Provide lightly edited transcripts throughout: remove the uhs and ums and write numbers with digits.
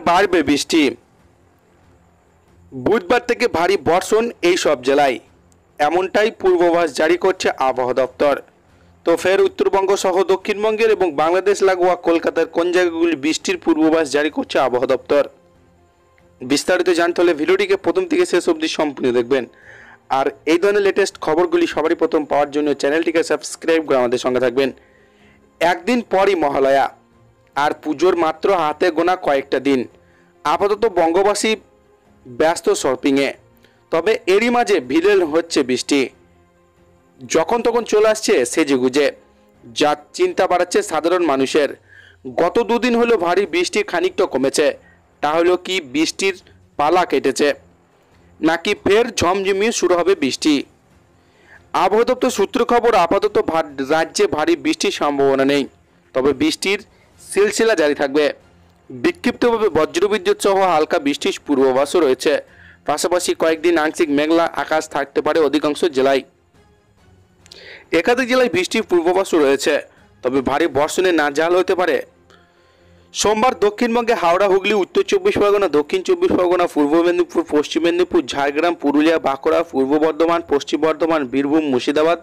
বাড়বে বৃষ্টি। বুধবার থেকে ভারী বর্ষণ এই সব জেলায়, এমনটাই পূর্বাভাস জারি করছে আবহাওয়া দপ্তর। তো ফের উত্তরবঙ্গ সহ দক্ষিণবঙ্গের এবং বাংলাদেশ লাগোয়া কলকাতার কোন জায়গাগুলি বৃষ্টির পূর্বাভাস জারি করছে আবহাওয়া দপ্তর। বিস্তারিত জানতে হলে ভিডিওটিকে প্রথম থেকে শেষ অবধি সম্পূর্ণ দেখবেন। আর এই ধরনের লেটেস্ট খবরগুলি সবারই প্রথম পাওয়ার জন্য চ্যানেলটিকে সাবস্ক্রাইব করে আমাদের সঙ্গে থাকবেন। একদিন পরই মহালয়া, আর পুজোর মাত্র হাতে গোনা কয়েকটা দিন। আপাতত বঙ্গবাসী ব্যস্ত শপিংয়ে, তবে এরই মাঝে ভিড়েল হচ্ছে বৃষ্টি। যখন তখন চলে আসছে সেজেগুজে, যা চিন্তা বাড়াচ্ছে সাধারণ মানুষের। গত দুদিন হলো ভারী বৃষ্টি খানিকটা কমেছে, তাহলে কি বৃষ্টির পালা কেটেছে, নাকি ফের ঝমঝমিয়ে শুরু হবে বৃষ্টি? আবহাওয়া দপ্তর সূত্র খবর, আপাতত রাজ্যে ভারী বৃষ্টির সম্ভাবনা নেই, তবে বৃষ্টির সিলসিলা জারি থাকবে। বিক্ষিপ্তভাবে বজ্রবিদ্যুৎ সহ হালকা বৃষ্টির পূর্বাভাসও রয়েছে। পাশাপাশি কয়েকদিন আংশিক মেঘলা আকাশ থাকতে পারে অধিকাংশ জেলায়। একাধিক জেলায় বৃষ্টির পূর্বাভাসও রয়েছে, তবে ভারী বর্ষণে নাজেহাল হতে পারে। সোমবার দক্ষিণবঙ্গে হাওড়া, হুগলি, উত্তর চব্বিশ পরগনা, দক্ষিণ চব্বিশ পরগনা, পূর্ব মেদিনীপুর, পশ্চিম মেদিনীপুর, ঝাড়গ্রাম, পুরুলিয়া, বাঁকুড়া, পূর্ব বর্ধমান, পশ্চিম বর্ধমান, বীরভূম, মুর্শিদাবাদ,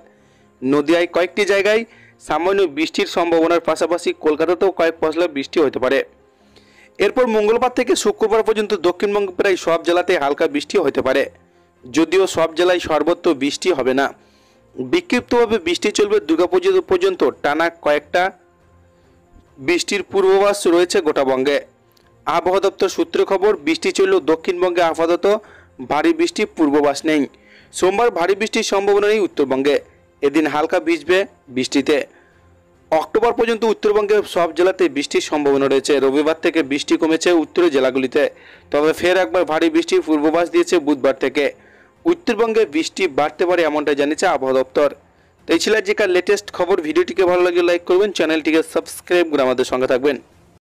নদিয়ায় কয়েকটি জায়গায় সামান্য বৃষ্টির সম্ভাবনার পাশাপাশি কলকাতাতেও কয়েক পশলা বৃষ্টি হতে পারে। এরপর মঙ্গলবার থেকে শুক্রবার পর্যন্ত দক্ষিণবঙ্গে প্রায় সব জেলাতে হালকা বৃষ্টি হতে পারে, যদিও সব জেলায় সর্বত্র বৃষ্টি হবে না। বিক্ষিপ্তভাবে বৃষ্টি চলবে দুর্গাপুজো পর্যন্ত। টানা কয়েকটা বৃষ্টির পূর্বাভাস রয়েছে গোটা বঙ্গে। আবহাওয়া দপ্তর সূত্রে খবর, বৃষ্টি চললেও দক্ষিণবঙ্গে আপাতত ভারী বৃষ্টির পূর্বাভাস নেই। সোমবার ভারী বৃষ্টির সম্ভাবনা নেই উত্তরবঙ্গে, এদিন হালকা ভিজবে বৃষ্টিতে। অক্টোবর পর্যন্ত উত্তরবঙ্গের সব জেলাতে বৃষ্টির সম্ভাবনা রয়েছে। রবিবার থেকে বৃষ্টি কমেছে উত্তরের জেলাগুলিতে, তবে ফের একবার ভারী বৃষ্টির পূর্বাভাস দিয়েছে বুধবার থেকে। উত্তরবঙ্গে বৃষ্টি বাড়তে পারে এমনটাই জানিয়েছে আবহাওয়া দপ্তর। তো এই ছিল আজকের লেটেস্ট খবর। ভিডিওটিকে ভালো লাগলে লাইক করবেন, চ্যানেলটিকে সাবস্ক্রাইব করে আমাদের সঙ্গে থাকবেন।